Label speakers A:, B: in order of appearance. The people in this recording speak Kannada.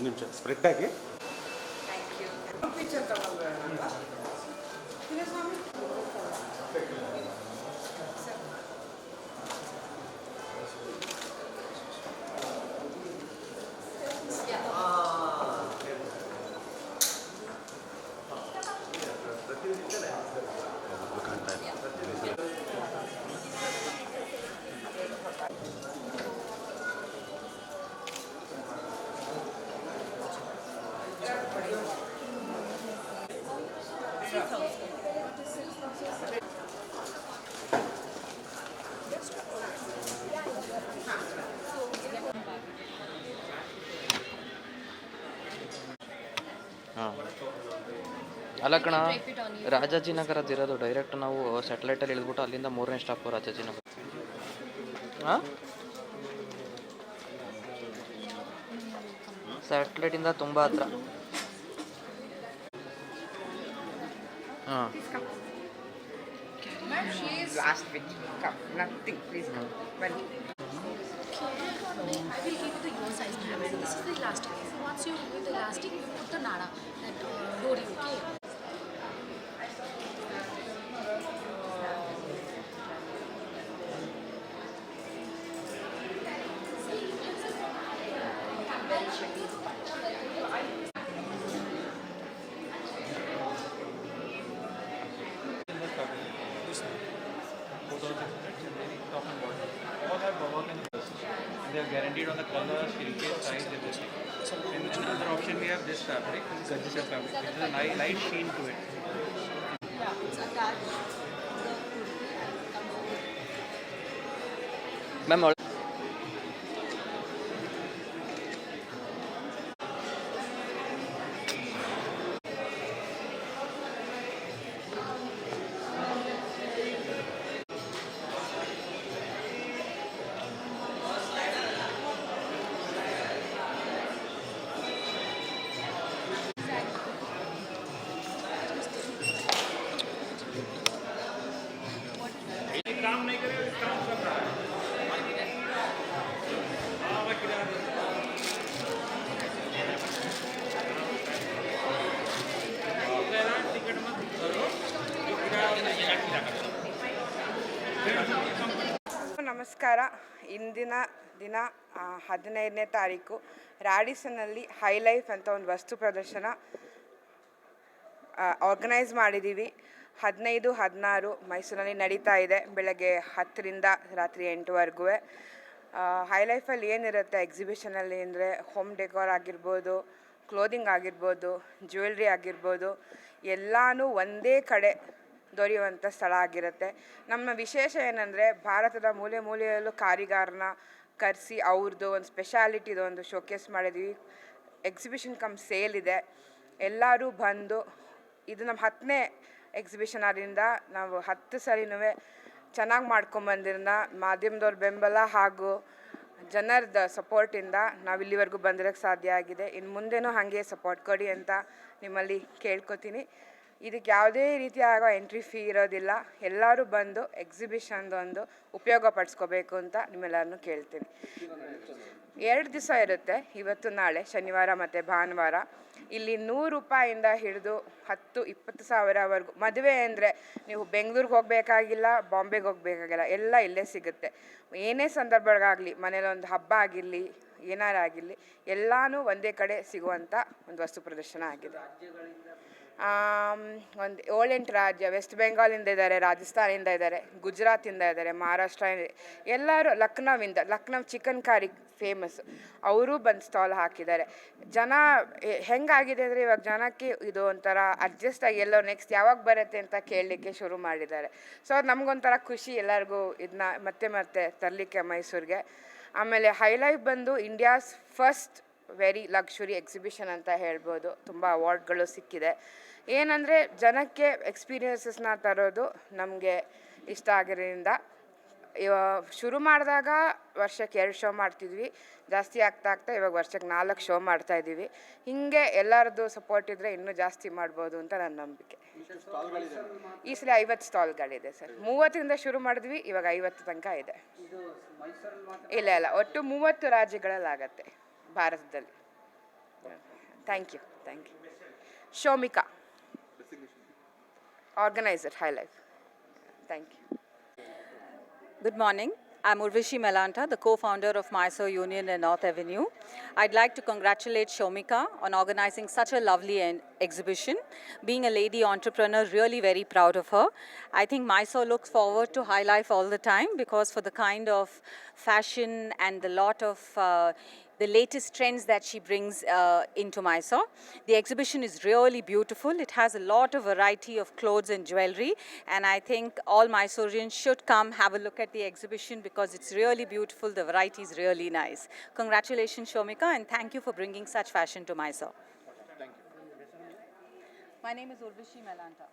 A: ಒಂದು ನಿಮಿಷ ಸ್ಪ್ರೆಡ್ ಆಗಿ.
B: ಹಾಂ ಅಲ್ಲ ಕಣ, ರಾಜಾಜಿನಗರದ್ದು ಇರೋದು. ಡೈರೆಕ್ಟ್ ನಾವು ಸ್ಯಾಟಲೈಟಲ್ಲಿ ಇಳಿದ್ಬಿಟ್ಟು ಅಲ್ಲಿಂದ 3ನೇ ಸ್ಟಾಪ್ ರಾಜಾಜಿನಗರ. ಹಾಂ, ಸ್ಯಾಟಲೈಟಿಂದ ತುಂಬ ಹತ್ರ. ಹಾಂ,
C: Last week. Come, nothing. Please come. Well.
D: I will give you the your size ma'am, and this is the elastic. Once you remove the elastic, you put the nada, that dory, okay?
E: They are guaranteed on the color, silky, size, everything. And another option we have this fabric, this is Gajisa fabric, which is a light sheen to it.
D: Yeah, it's attached.
B: Ma'am
C: ನಮಸ್ಕಾರ. ಇಂದಿನ ದಿನ 15ನೇ ತಾರೀಕು ರಾಡಿಸನ್ನಲ್ಲಿ ಹೈ ಲೈಫ್ ಅಂತ ಒಂದು ವಸ್ತು ಪ್ರದರ್ಶನ ಆರ್ಗನೈಸ್ ಮಾಡಿದ್ದೀವಿ. 15, 16 ಮೈಸೂರಿನಲ್ಲಿ ನಡೀತಾ ಇದೆ, ಬೆಳಗ್ಗೆ 10ರಿಂದ ರಾತ್ರಿ 8ವರೆಗೂ. ಹೈ ಲೈಫಲ್ಲಿ ಏನಿರುತ್ತೆ ಎಕ್ಸಿಬಿಷನಲ್ಲಿ ಅಂದರೆ ಹೋಮ್ ಡೆಕೋರ್ ಆಗಿರ್ಬೋದು, ಕ್ಲೋದಿಂಗ್ ಆಗಿರ್ಬೋದು, ಜ್ಯುವೆಲ್ರಿ ಆಗಿರ್ಬೋದು, ಎಲ್ಲನೂ ಒಂದೇ ಕಡೆ ದೊರೆಯುವಂಥ ಸ್ಥಳ ಆಗಿರುತ್ತೆ. ನಮ್ಮ ವಿಶೇಷ ಏನಂದರೆ ಭಾರತದ ಮೂಲೆ ಮೂಲೆಯಲ್ಲೂ ಕಾರಿಗಾರನ ಕರೆಸಿ ಅವ್ರದ್ದು ಒಂದು ಸ್ಪೆಷಾಲಿಟಿದು ಒಂದು ಶೋಕೇಸ್ ಮಾಡಿದ್ದೀವಿ. ಎಕ್ಸಿಬಿಷನ್ ಕಮ್ ಸೇಲ್ ಇದೆ, ಎಲ್ಲರೂ ಬಂದು. ಇದು ನಮ್ಮ 10ನೇ ಎಕ್ಸಿಬಿಷನ್ ಆದ್ದರಿಂದ ನಾವು 10 ಸರಿನೂ ಚೆನ್ನಾಗಿ ಮಾಡ್ಕೊಂಬಂದಿರೋಣ. ಮಾಧ್ಯಮದವ್ರ ಬೆಂಬಲ ಹಾಗೂ ಜನರದ ಸಪೋರ್ಟಿಂದ ನಾವು ಇಲ್ಲಿವರೆಗೂ ಬಂದಿರೋಕ್ಕೆ ಸಾಧ್ಯ ಆಗಿದೆ. ಇನ್ನು ಮುಂದೆನೂ ಹಾಗೆ ಸಪೋರ್ಟ್ ಕೊಡಿ ಅಂತ ನಿಮ್ಮಲ್ಲಿ ಕೇಳ್ಕೊತೀನಿ. ಇದಕ್ಕೆ ಯಾವುದೇ ರೀತಿಯಾಗೋ ಎಂಟ್ರಿ ಫೀ ಇರೋದಿಲ್ಲ. ಎಲ್ಲರೂ ಬಂದು ಎಕ್ಸಿಬಿಷನ್ದು ಒಂದು ಉಪಯೋಗ ಪಡಿಸ್ಕೋಬೇಕು ಅಂತ ನಿಮ್ಮೆಲ್ಲರನ್ನೂ ಕೇಳ್ತೀನಿ. 2 ದಿವಸ ಇರುತ್ತೆ, ಇವತ್ತು ನಾಳೆ, ಶನಿವಾರ ಮತ್ತು ಭಾನುವಾರ. ಇಲ್ಲಿ 100 ರೂಪಾಯಿಂದ ಹಿಡಿದು 10-20 ಸಾವಿರವರೆಗೂ. ಮದುವೆ ಅಂದರೆ ನೀವು ಬೆಂಗಳೂರಿಗೆ ಹೋಗಬೇಕಾಗಿಲ್ಲ, ಬಾಂಬೆಗೆ ಹೋಗಬೇಕಾಗಿಲ್ಲ, ಎಲ್ಲ ಇಲ್ಲೇ ಸಿಗುತ್ತೆ. ಏನೇ ಸಂದರ್ಭಗಳಾಗಲಿ, ಮನೇಲಿ ಒಂದು ಹಬ್ಬ ಆಗಿರಲಿ, ಏನಾರಾಗಿರಲಿ, ಎಲ್ಲನೂ ಒಂದೇ ಕಡೆ ಸಿಗುವಂಥ ಒಂದು ವಸ್ತು ಪ್ರದರ್ಶನ ಆಗಿದೆ. ಒಂದು 7-8 ರಾಜ್ಯ, ವೆಸ್ಟ್ ಬೆಂಗಾಲಿಂದ ಇದ್ದಾರೆ, ರಾಜಸ್ಥಾನಿಂದ ಇದ್ದಾರೆ, ಗುಜರಾತಿಂದ ಇದ್ದಾರೆ, ಮಹಾರಾಷ್ಟ್ರ, ಎಲ್ಲರೂ ಲಕ್ನೋ ಚಿಕನ್ ಕಾರಿ ಫೇಮಸ್, ಅವರು ಬಂದು ಸ್ಟಾಲ್ ಹಾಕಿದ್ದಾರೆ. ಜನ ಹೆಂಗಾಗಿದೆ ಅಂದರೆ ಇವಾಗ ಜನಕ್ಕೆ ಇದು ಒಂಥರ ಅಡ್ಜಸ್ಟ್ ಆಗಿ ಎಲ್ಲೋ ನೆಕ್ಸ್ಟ್ ಯಾವಾಗ ಬರುತ್ತೆ ಅಂತ ಕೇಳಲಿಕ್ಕೆ ಶುರು ಮಾಡಿದ್ದಾರೆ. ಸೊ ಅದು ನಮಗೊಂಥರ ಖುಷಿ, ಎಲ್ಲರಿಗೂ ಇದನ್ನ ಮತ್ತೆ ತರಲಿಕ್ಕೆ ಮೈಸೂರಿಗೆ. ಆಮೇಲೆ ಹೈ ಲೈಫ್ ಬಂದು India's first very luxury exhibition ಅಂತ ಹೇಳ್ಬೋದು. ತುಂಬ ಅವಾರ್ಡ್ಗಳು ಸಿಕ್ಕಿದೆ. ಏನಂದರೆ ಜನಕ್ಕೆ ಎಕ್ಸ್ಪೀರಿಯನ್ಸಸ್ನ ತರೋದು ನಮಗೆ ಇಷ್ಟ ಆಗಿರೋದ್ರಿಂದ ಶುರು ಮಾಡಿದಾಗ ವರ್ಷಕ್ಕೆ 2 ಶೋ ಮಾಡ್ತಿದ್ವಿ, ಜಾಸ್ತಿ ಆಗ್ತಾ ಇವಾಗ ವರ್ಷಕ್ಕೆ 4 ಶೋ ಮಾಡ್ತಾಯಿದ್ದೀವಿ. ಹೀಗೆ ಎಲ್ಲರದ್ದು ಸಪೋರ್ಟ್ ಇದ್ದರೆ ಇನ್ನೂ ಜಾಸ್ತಿ ಮಾಡ್ಬೋದು ಅಂತ ನನ್ನ ನಂಬಿಕೆ. ಈ ಸಲ 50 ಸ್ಟಾಲ್ಗಳಿದೆ ಸರ್. 30ರಿಂದ ಶುರು ಮಾಡಿದ್ವಿ, ಇವಾಗ 50 ತನಕ ಇದೆ. ಇಲ್ಲ ಒಟ್ಟು 30 ರಾಜ್ಯಗಳಲ್ಲಾಗತ್ತೆ ಭಾರತದಲ್ಲಿ. Thank you. Shomika, organizer, High Life. Thank you.
A: Good morning. I'm Urvashi Melanta, the co-founder of Mysore Union in North Avenue. I'd like to congratulate Shomika on organizing such a lovely exhibition. Being a lady entrepreneur, really very proud of her. I think Mysore looks forward to High Life all the time because for the kind of fashion and the lot of the latest trends that she brings into Mysore. The exhibition is really beautiful. It has a lot of variety of clothes and jewelry, and I think all Mysoreans should come have a look at the exhibition because it's really beautiful. The variety is really nice. Congratulations, Shomika, and thank you for bringing such fashion to Mysore. My name is Urvashi Melanta.